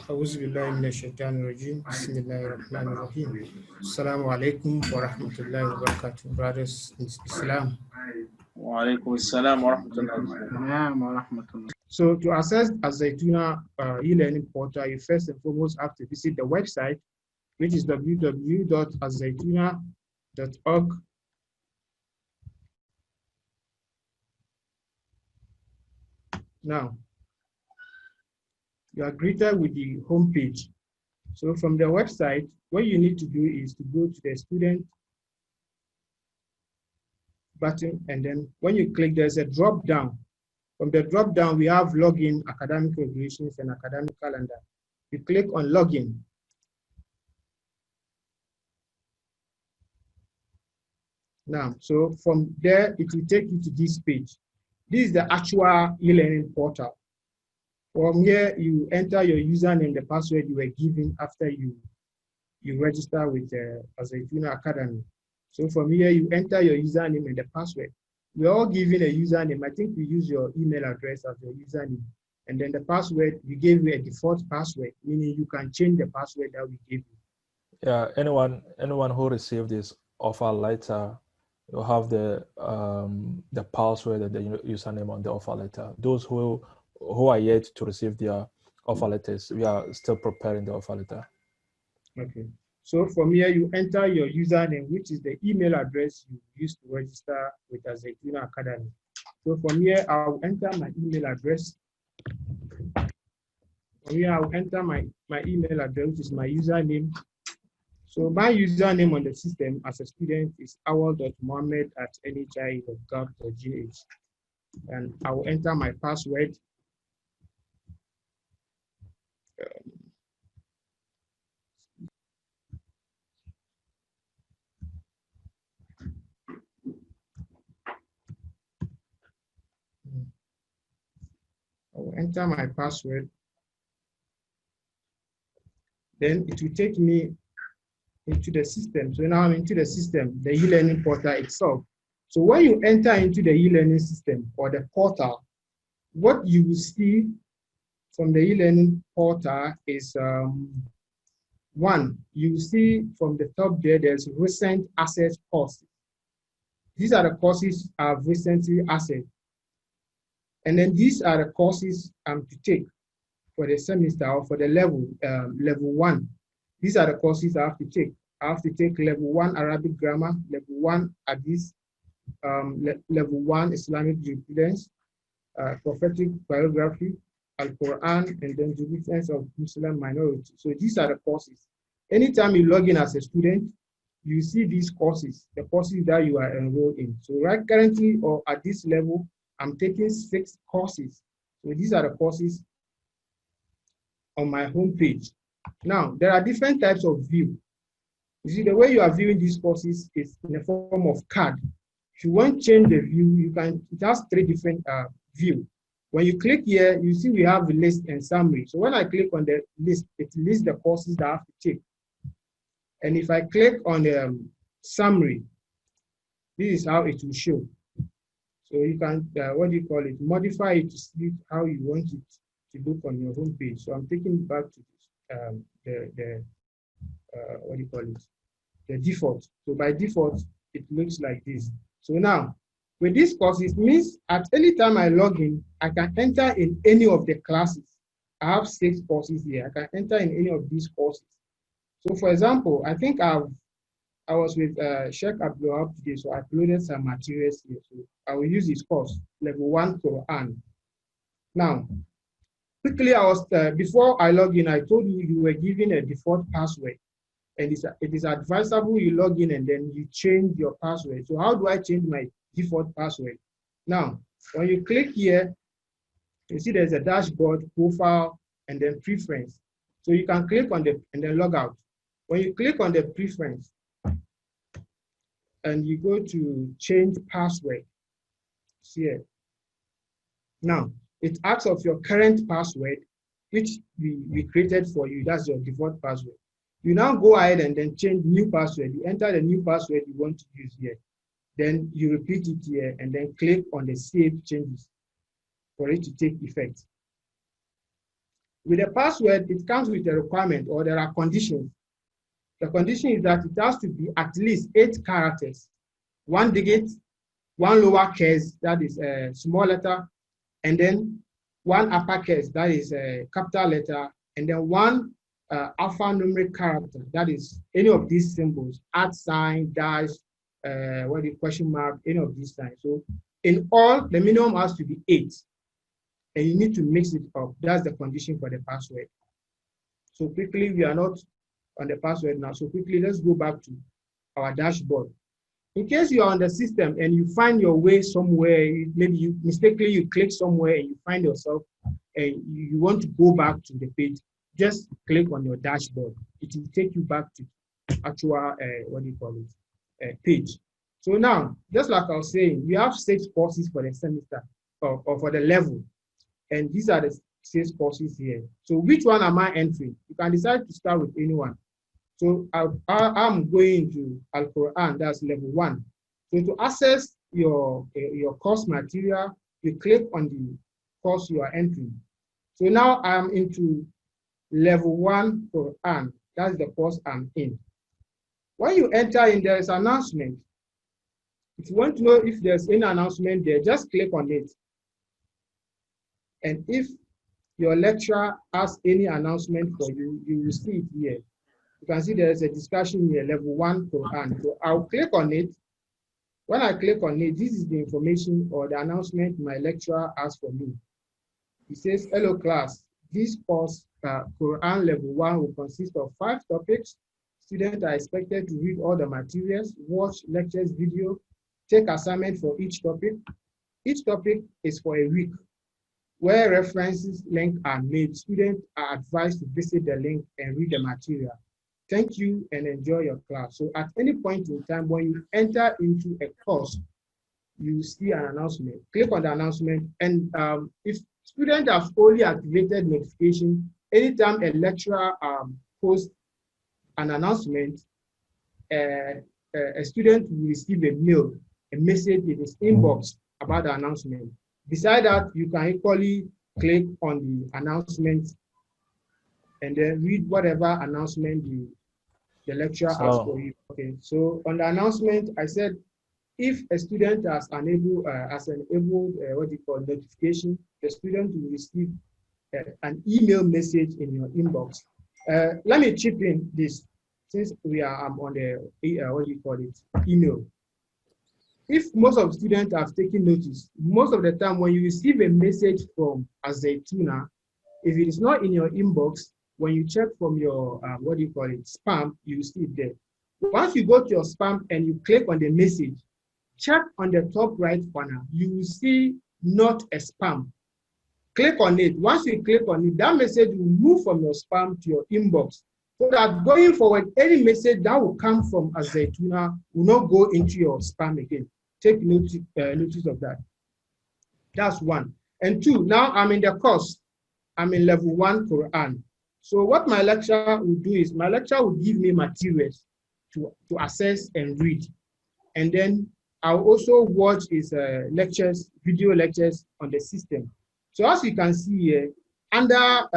أعوذ بالله من الشيطان الرجيم بسم الله الرحمن الرحيم السلام عليكم ورحمة الله وبركاته brothers in Islam. وعليكم السلام ورحمة الله. So to access AZ-ZAITOUNA e-learning portal, you first and foremost have to visit the website, which is www.azaitouna.org. Now, you are greeted with the home page. So from the website, what you need to do is to go to the student button, and then when you click, there's a drop down. From the drop down, we have login, academic regulations, and academic calendar. You click on login. Now, so from there, it will take you to this page. This is the actual e-learning portal. From here, you enter your username, the password you were given after you register with AZ-ZAITOUNA Academy. So from here, you enter your username and the password. We're all given a username. I think we use your email address as your username. And then the password, we gave you a default password, meaning you can change the password that we gave you. Yeah, anyone who received this offer letter, you have the password and the username on the offer letter. Those who are yet to receive their offer letters, we are still preparing the offer letter. Okay. So from here, you enter your username, which is the email address you used to register with AZ-ZAITOUNA Academy. So from here, I'll enter my email address. From here, I'll enter my email address, which is my username. So my username on the system as a student is awal.mohammed@nhie.gov.gh. And I will enter my password. I will enter my password. Then it will take me into the system. So now I'm into the system, the e-learning portal itself. So when you enter into the e-learning system or the portal, what you will see from the e-learning portal is one, you see from the top there, there's recent access courses. These are the courses I've recently accessed. And then these are the courses I'm to take for the semester or for the level 1. These are the courses I have to take. I have to take level 1 Arabic grammar, level 1 Hadith, level 1 Islamic jurisprudence, prophetic biography, Al-Quran, and then jurisprudence of Muslim minority. So these are the courses. Anytime you log in as a student, you see these courses, the courses that you are enrolled in. So right currently or at this level, I'm taking 6 courses. So these are the courses on my home page. Now, there are different types of view. You see, the way you are viewing these courses is in the form of card. If you want to change the view, you can, it has 3 different view. When you click here, you see we have the list and summary. So when I click on the list, it lists the courses that I have to take. And if I click on the summary, this is how it will show. So you can, what do you call it, modify it to see how you want it to look on your home page. So I'm taking it back to what do you call it, the default. So by default, it looks like this. So now, with this course, it means at any time I log in, I can enter in any of the classes. I have 6 courses here. I can enter in any of these courses. So for example, I think I was with Sheikh Abdullah today, so I uploaded some materials here. So I will use this course, level 1 Quran. Now, quickly, before I log in, I told you you were given a default password. And it is advisable you log in and then you change your password. So how do I change my default password? Now, when you click here, you see there's a dashboard, profile, and then preference. So you can click on and then log out. When you click on the preference and you go to change password, see here. Now, it asks of your current password, which we created for you. That's your default password. You now go ahead and then change new password. You enter the new password you want to use here. Then you repeat it here and then click on the save changes for it to take effect. With a password, it comes with a requirement, or there are conditions. The condition is that it has to be at least 8 characters, 1 digit, 1 lowercase, that is a small letter, and then 1 uppercase, that is a capital letter, and then 1 alphanumeric character, that is any of these symbols, @ sign, dash, question mark, any of these signs. So in all, the minimum has to be 8, and you need to mix it up. That's the condition for the password. So quickly, we are not on the password now. So quickly, let's go back to our dashboard. In case you are on the system and you find your way somewhere, maybe you mistakenly you click somewhere and you find yourself and you want to go back to the page, just click on your dashboard. It will take you back to actual page. So now, just like I was saying, we have 6 courses for the semester or for the level, and these are the 6 courses here. So which one am I entering? You can decide to start with anyone. So I'm going to Al-Quran, that's level 1. So to access your course material, you click on the course you are entering. So now I'm into level 1 Quran, that's the course I'm in. When you enter in, there is an announcement. If you want to know if there's any announcement there, just click on it. And if your lecturer has any announcement for you, you will see it here. You can see there is a discussion here, level 1 Quran. So I'll click on it. When I click on it, this is the information or the announcement my lecturer has for me. He says, hello class, this course, Quran level 1 will consist of 5 topics. Students are expected to read all the materials, watch lectures, video, take assignment for each topic. Each topic is for a week. Where references links are made, students are advised to visit the link and read the material. Thank you and enjoy your class. So at any point in time, when you enter into a course, you see an announcement. Click on the announcement, and if students have only activated notification, anytime a lecturer posts an announcement, a student will receive a mail, a message in his inbox about the announcement. Beside that, you can equally click on the announcement and then read whatever announcement the lecturer has for you. Okay, so on the announcement, I said, if a student has enabled notification, the student will receive an email message in your inbox. Let me chip in this, since we are on the email. If most of the students have taken notice, most of the time when you receive a message from AZ-ZAITOUNA, if it is not in your inbox, when you check from your, spam, you see it there. Once you go to your spam and you click on the message, check on the top right corner, you will see not a spam. Click on it. Once you click on it, that message will move from your spam to your inbox. So that going forward, any message that will come from AZ-ZAITOUNA will not go into your spam again. Take notice of that. That's 1. And 2, now I'm in the course. I'm in level 1 Quran. So what my lecturer will do is, my lecturer will give me materials to access and read. And then I'll also watch his lectures, video lectures on the system. So as you can see here, under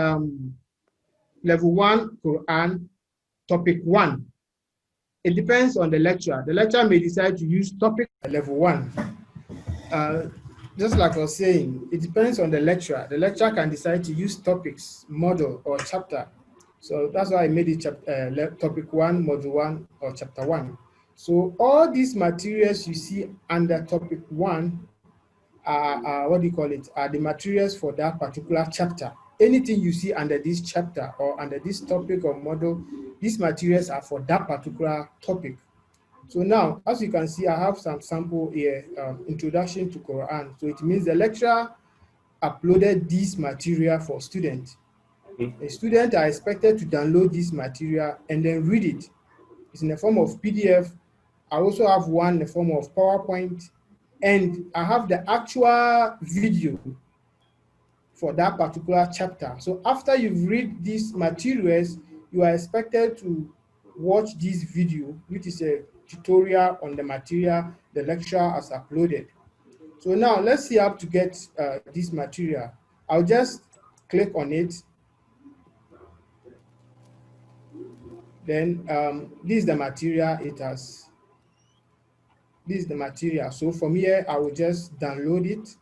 level 1 Quran, topic 1, it depends on the lecturer. The lecturer may decide to use topic level 1. Just like I was saying, it depends on the lecturer. The lecturer can decide to use topics, module, or chapter. So that's why I made it topic 1, module 1, or chapter 1. So all these materials you see under topic 1 are the materials for that particular chapter. Anything you see under this chapter or under this topic or module, these materials are for that particular topic. So now, as you can see, I have some sample here, introduction to Quran. So it means the lecturer uploaded this material for students. The students are expected to download this material and then read it. It's in the form of PDF. I also have one in the form of PowerPoint, and I have the actual video for that particular chapter. So after you've read these materials, you are expected to watch this video, which is a tutorial on the material the lecturer has uploaded. So now let's see how to get this material. I'll just click on it. Then this is the material it has. This is the material. So from here, I will just download it.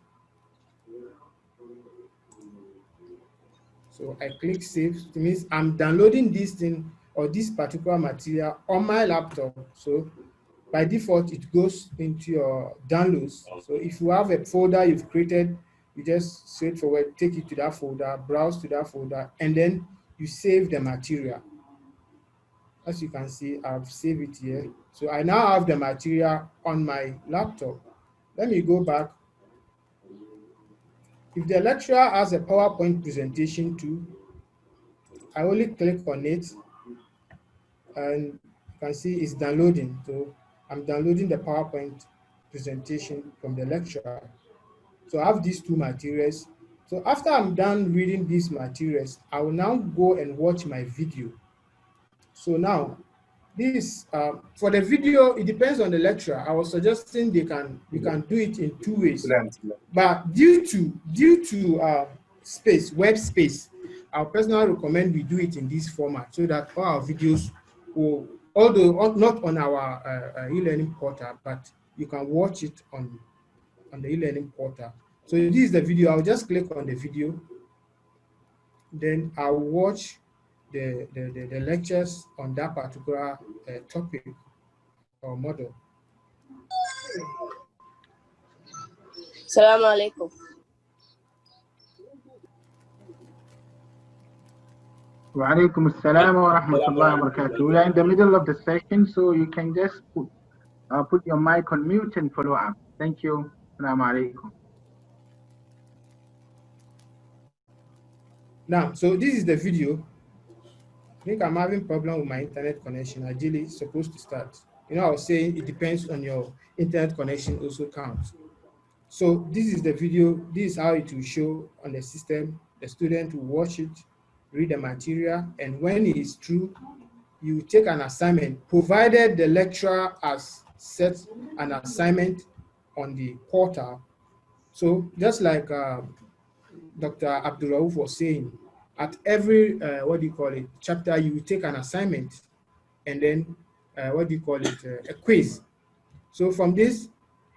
So I click save. It means I'm downloading this thing or this particular material on my laptop. So by default, it goes into your downloads. So if you have a folder you've created, you just straightforward take it to that folder, browse to that folder, and then you save the material. As you can see, I've saved it here. So I now have the material on my laptop. Let me go back. If the lecturer has a PowerPoint presentation too, I only click on it and you can see it's downloading. So I'm downloading the PowerPoint presentation from the lecturer. So I have these two materials. So after I'm done reading these materials, I will now go and watch my video. So now, this for the video, it depends on the lecturer. I was suggesting we can do it in two ways, but due to space, web space, I personally recommend we do it in this format so that all our videos will, although not on our e-learning portal, but you can watch it on the e-learning portal. So this is the video. I'll just click on the video, then I'll watch the lectures on that particular topic or model. Assalamu alaikum. Wa alaikum assalam wa rahmatullahi wa barakatuh. We are in the middle of the session, so you can just put your mic on mute and follow up. Thank you. Assalamu alaikum. Now, so this is the video. I think I'm having problem with my internet connection. Ideally, it's supposed to start. You know, I was saying it depends on your internet connection also counts. So this is the video. This is how it will show on the system. The student will watch it, read the material, and when it is through, you take an assignment, provided the lecturer has set an assignment on the portal. So just like Dr. Abdulrauf was saying, at every, chapter, you will take an assignment and then, a quiz. So from this,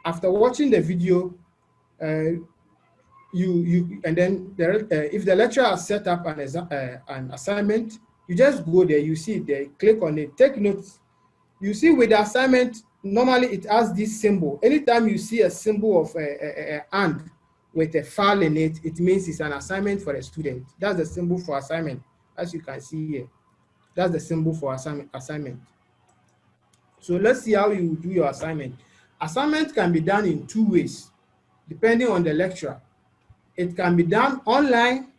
after watching the video, and then if the lecturer has set up an assignment, you just go there, you see it there, click on it, take notes. You see with the assignment, normally it has this symbol. Anytime you see a symbol of a hand with a file in it, it means it's an assignment for a student. That's the symbol for assignment, as you can see here. That's the symbol for assignment. So let's see how you do your assignment. Assignment can be done in two ways, depending on the lecturer. It can be done online,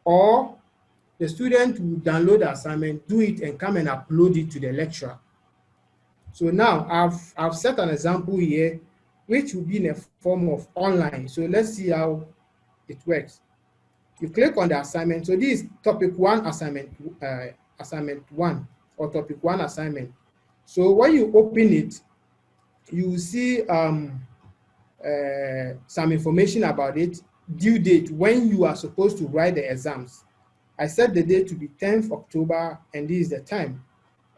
or the student will download the assignment, do it, and come and upload it to the lecturer. So now I've set an example here, which will be in a form of online. So let's see how it works. You click on the assignment. So this is topic one assignment, assignment one, or topic one assignment. So when you open it, you will see some information about it, due date, when you are supposed to write the exams. I set the date to be 10th October, and this is the time.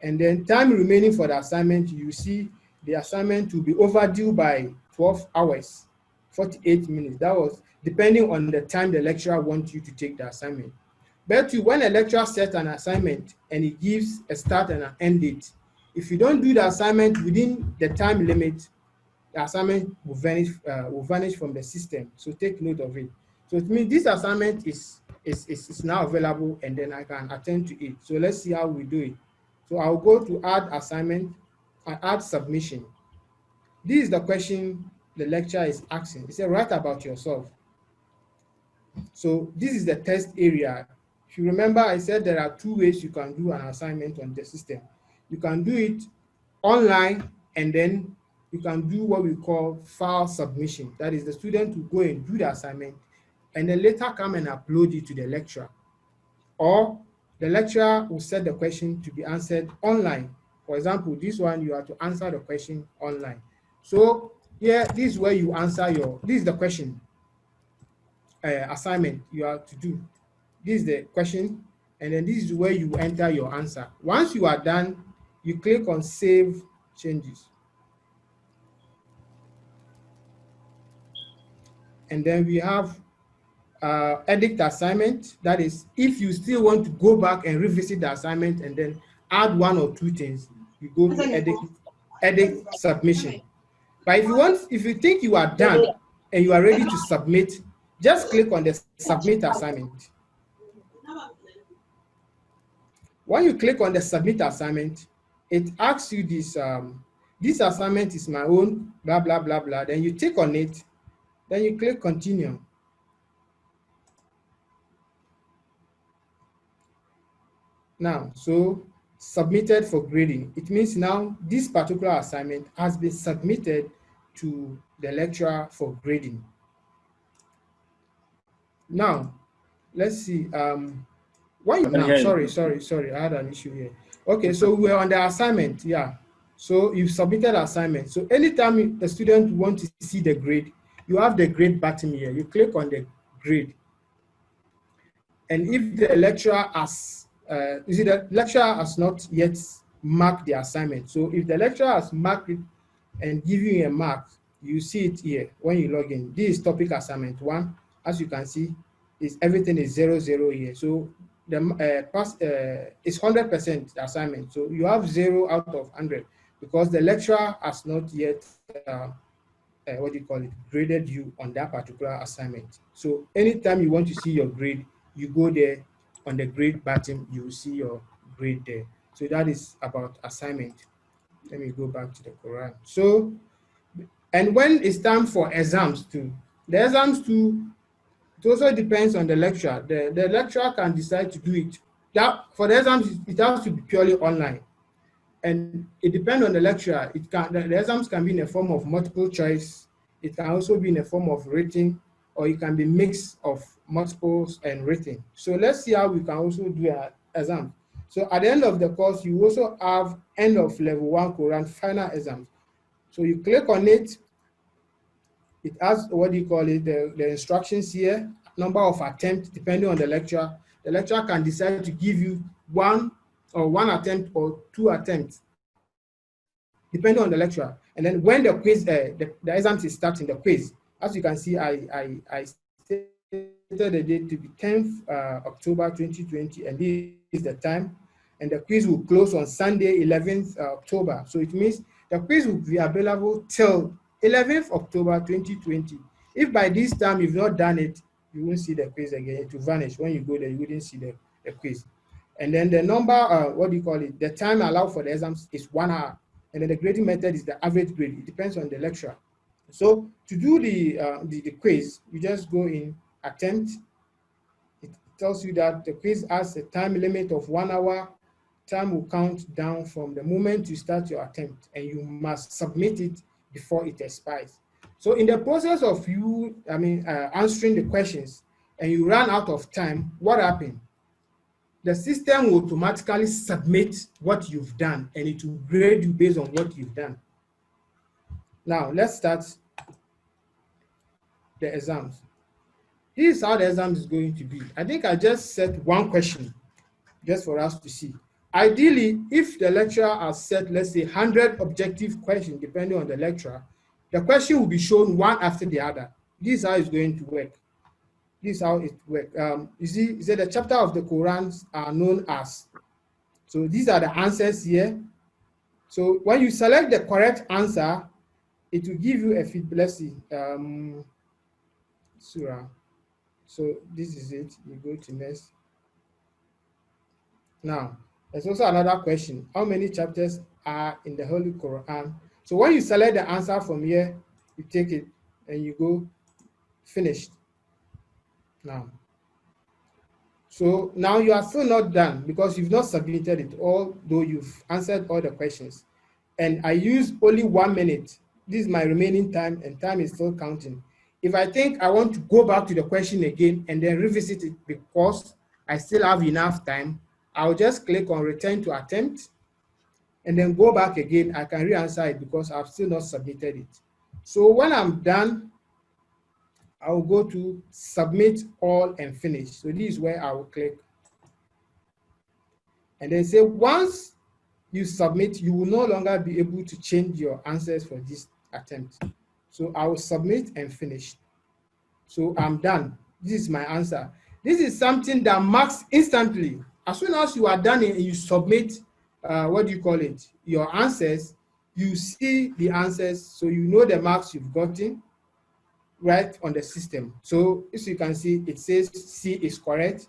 And then time remaining for the assignment, you see the assignment will be overdue by 12 hours, 48 minutes. That was depending on the time the lecturer wants you to take the assignment. But when a lecturer sets an assignment and he gives a start and an end date, if you don't do the assignment within the time limit, the assignment will vanish from the system. So take note of it. So it means this assignment is now available, and then I can attend to it. So let's see how we do it. So I'll go to add assignment and add submission. This is the question the lecturer is asking. It says, write about yourself. So this is the test area. If you remember, I said there are two ways you can do an assignment on the system. You can do it online, and then you can do what we call file submission. That is, the student will go and do the assignment and then later come and upload it to the lecturer. Or the lecturer will set the question to be answered online. For example, this one, you have to answer the question online. So here, this is where you answer this is the question assignment you have to do. This is the question, and then this is where you enter your answer. Once you are done, you click on Save Changes. And then we have edit assignment. That is, if you still want to go back and revisit the assignment and then add one or two things, you go to edit submission. But if you think you are done and you are ready to submit, just click on the submit assignment. When you click on the submit assignment, it asks you this, this assignment is my own, blah, blah, blah, blah. Then you click on it, then you click continue. Now, so submitted for grading. It means now this particular assignment has been submitted to the lecturer for grading. Now, let's see. Sorry, I had an issue here. Okay, so we're on the assignment, yeah. So you've submitted assignment. So anytime a student wants to see the grade, you have the grade button here. You click on the grade. And if the lecturer has, the lecturer has not yet marked the assignment. So if the lecturer has marked it and give you a mark, you see it here when you log in. This is topic assignment 1. As you can see, everything is 0 here. So the it's 100% assignment. So you have 0 out of 100 because the lecturer has not yet graded you on that particular assignment. So anytime you want to see your grade, you go there on the grade button, you will see your grade there. So that is about assignment. Let me go back to the Quran. So, and when it's time for exams too, the exams too, it also depends on the lecturer. The lecturer can decide to do it. For the exams, it has to be purely online. And it depends on the lecturer. The exams can be in a form of multiple choice. It can also be in a form of written, or it can be mix of multiples and written. So let's see how we can also do an exam. So at the end of the course, you also have end of level 1 Quran final exams. So you click on it. It has the instructions here, number of attempts depending on the lecturer. The lecturer can decide to give you one attempt or 2 attempts, depending on the lecturer. And then when the quiz, the exams is starting, the quiz, as you can see, I stated the date to be 10th October 2020, and this is the time. And the quiz will close on Sunday, 11th October. So it means the quiz will be available till 11th October 2020. If by this time you've not done it, you won't see the quiz again. It will vanish. When you go there, you wouldn't see the quiz. And then the number, the time allowed for the exams is 1 hour. And then the grading method is the average grade. It depends on the lecturer. So to do the quiz, you just go in attempt. It tells you that the quiz has a time limit of 1 hour. Time will count down from the moment you start your attempt, and you must submit it before it expires. So in the process of you, answering the questions, and you run out of time, what happened? The system will automatically submit what you've done, and it will grade you based on what you've done. Now, let's start the exams. This is how the exam is going to be. I think I just set one question just for us to see. Ideally, if the lecturer has set, let's say, 100 objective questions, depending on the lecturer, the question will be shown one after the other. This is how it's going to work. This is how it works. You see, the chapter of the Quran are known as. So these are the answers here. So when you select the correct answer, it will give you a feedback. Let's see. Surah. So this is it. You go to next. Now, there's also another question. How many chapters are in the Holy Quran? So when you select the answer from here, you take it and you go finished. Now. So now you are still not done because you've not submitted it, although you've answered all the questions. And I use only 1 minute. This is my remaining time, and time is still counting. If I think I want to go back to the question again and then revisit it because I still have enough time, I'll just click on return to attempt and then go back again. I can re-answer it because I've still not submitted it. So when I'm done, I'll go to submit all and finish. So this is where I will click. And then say once you submit, you will no longer be able to change your answers for this attempt. So I will submit and finish. So I'm done. This is my answer. This is something that marks instantly. As soon as you are done and you submit, your answers, you see the answers, so you know the marks you've gotten right on the system. So as you can see, it says C is correct,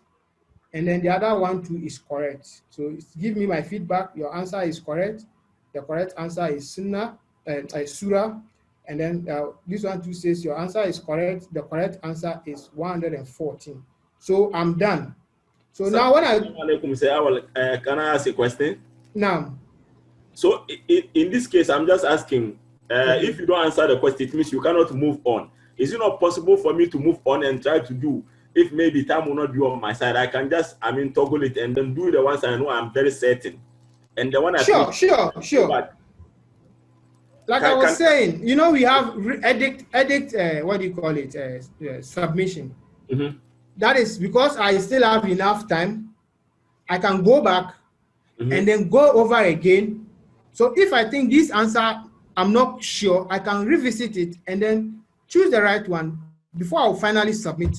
and then the other one too is correct. So give me my feedback. Your answer is correct. The correct answer is Surah, and then this one too says your answer is correct. The correct answer is 114. So I'm done. So now when can I ask a question? Now. So in this case, I'm just asking, Okay. if you don't answer the question, it means you cannot move on. Is it not possible for me to move on and try to do, if maybe time will not be on my side, I can just, toggle it and then do the ones I know I'm very certain. And the one I Sure. Like I was saying, we have submission. Mm-hmm. That is because I still have enough time. I can go back and then go over again. So if I think this answer, I'm not sure, I can revisit it and then choose the right one before I'll finally submit.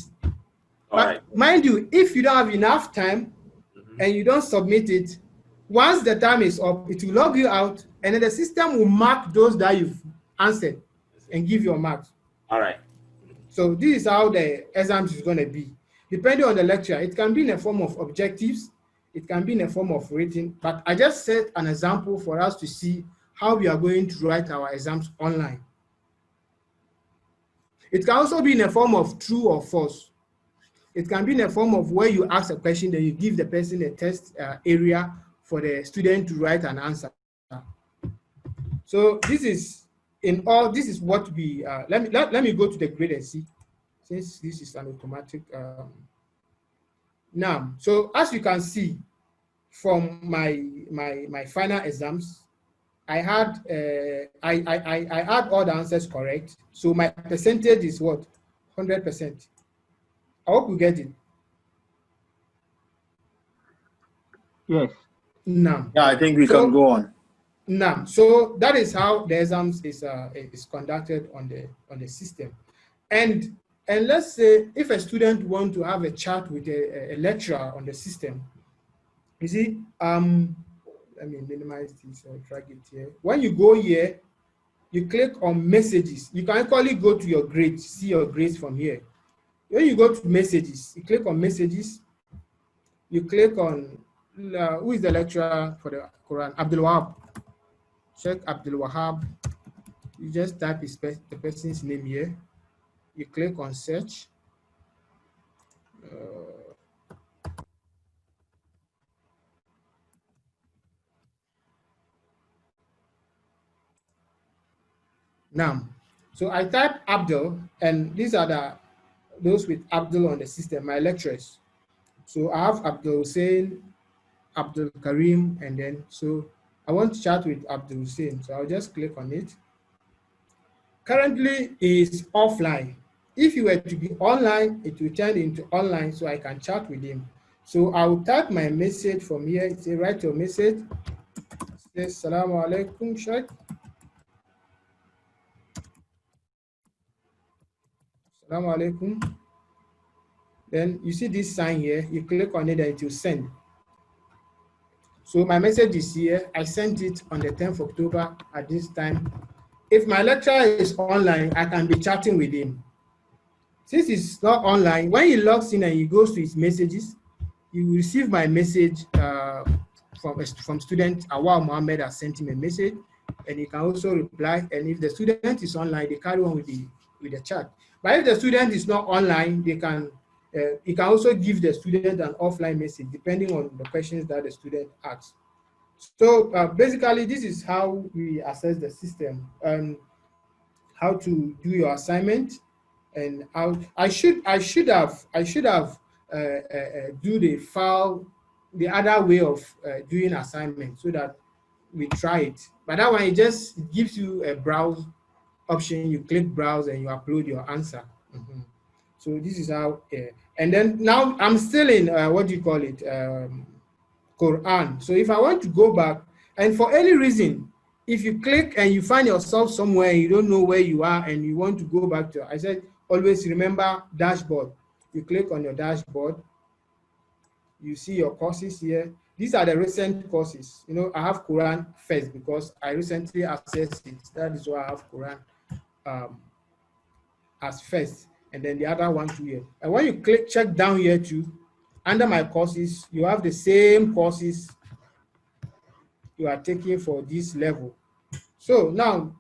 But mind you, if you don't have enough time and you don't submit it, once the time is up, it will log you out, and then the system will mark those that you've answered and give your marks. All right. So this is how the exams is going to be. Depending on the lecture, it can be in a form of objectives, it can be in a form of rating, but I just set an example for us to see how we are going to write our exams online. It can also be in a form of true or false. It can be in a form of where you ask a question, then you give the person a test area for the student to write an answer. So this is what we, let me go to the grade and see, since this is an automatic. Now, so as you can see from my final exams, I had I had all the answers correct. So my percentage is what? 100%. I hope you get it. Yes. Now. Yeah, I think we can go on. Now, so that is how the exams is conducted on the system, and let's say if a student want to have a chat with a lecturer on the system, you see, let me minimize this or drag it here. When you go here, you click on messages. You can actually go to your grades, see your grades from here. When you go to messages, you click on messages. You click on who is the lecturer for the Quran? Abdul Wahab. Check Abdul Wahab. You just type the person's name here. You click on search. Now, so I type Abdul, and these are those with Abdul on the system, my lecturers. So I have Abdul Hussein, Abdul Karim, and then so I want to chat with Abdul Hussein, so I'll just click on it. Currently is offline. If you were to be online, it will turn into online, so I can chat with him. So I'll type my message from here. Say, write your message. Say, Assalamu alaikum, Sheikh. Assalamu alaikum. Then you see this sign here. You click on it and it will send. So my message is here. I sent it on the 10th of October at this time. If my lecturer is online, I can be chatting with him. Since it's not online, when he logs in and he goes to his messages, he will receive my message from student Awal Mohammed has sent him a message, and he can also reply. And if the student is online, they carry on with the chat. But if the student is not online, he can also give the student an offline message depending on the questions that the student asks. So basically, this is how we assess the system and how to do your assignment, and how I should have do the other way of doing assignment so that we try it. But that one, it gives you a browse option. You click browse and you upload your answer. So this is how. And then now I'm still in what do you call it? Quran. So if I want to go back, and for any reason, if you click and you find yourself somewhere and you don't know where you are and you want to go back to, I said, always remember dashboard. You click on your dashboard, you see your courses here. These are the recent courses. You know, I have Quran first because I recently accessed it. That is why I have Quran as first, and then the other one too here. And when you check down here too, under my courses, you have the same courses you are taking for this level. So now,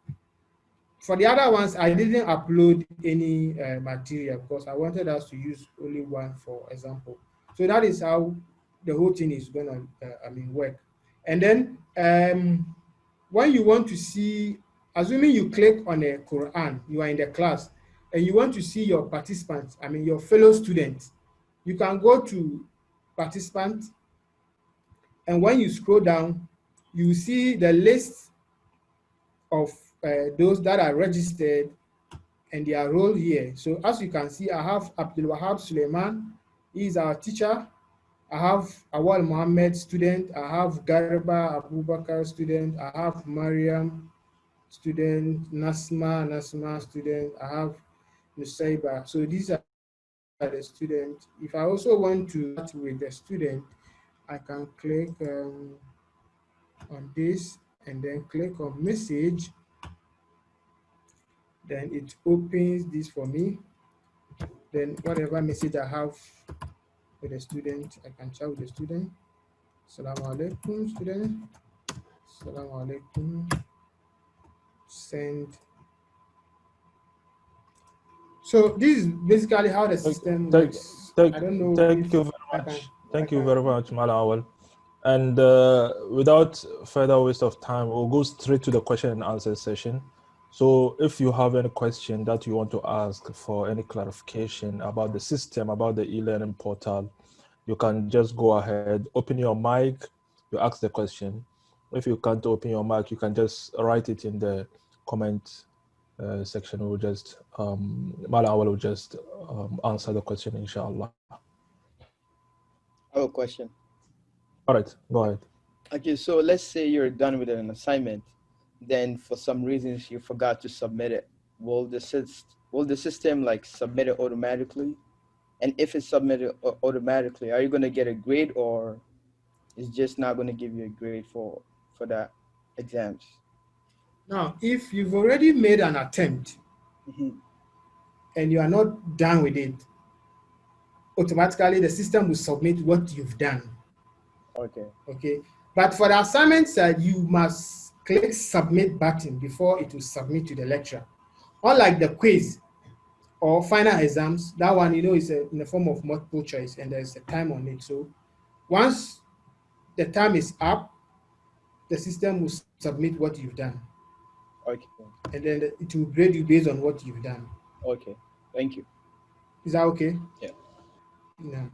for the other ones, I didn't upload any material because I wanted us to use only one for example. So that is how the whole thing is going to work. And then when you want to see, assuming you click on a Quran, you are in the class, and you want to see your participants, your fellow students, you can go to participants, and when you scroll down, you see the list of those that are registered and their role here. So as you can see, I have Abdul Wahab Suleiman, he is our teacher. I have Awal Mohammed, student. I have Garba Abubakar, student. I have Mariam, student. Nasma, student. I have Nusaiba. So these are the students. If I also want to start with the student, I can click on this and then click on message. Then it opens this for me. Then whatever message I have with the student, I can chat with the student. Assalamu alaikum, student. Assalamu alaikum. Send. So this is basically how the system works. I don't know. Thank you very much. Thank you very much, Mala Awal. And without further waste of time, we'll go straight to the question and answer session. So if you have any question that you want to ask for any clarification about the system, about the e-learning portal, you can just go ahead, open your mic, you ask the question. If you can't open your mic, you can just write it in the comment section. We'll just, Mala will just answer the question, inshallah. I have a question. All right, go ahead. Okay, so let's say you're done with an assignment, then for some reasons you forgot to submit it. Will the system like submit it automatically? And if it's submitted automatically, are you going to get a grade, or it's just not going to give you a grade for that exams? Now, if you've already made an attempt and you are not done with it, automatically the system will submit what you've done. Okay. But for the assignment side, you must click submit button before it will submit to the lecturer. Unlike the quiz or final exams, that one, is in the form of multiple choice and there's a time on it. So once the time is up, the system will submit what you've done. Okay. And then it will grade you based on what you've done. Okay. Thank you. Is that okay? Yeah. Yeah.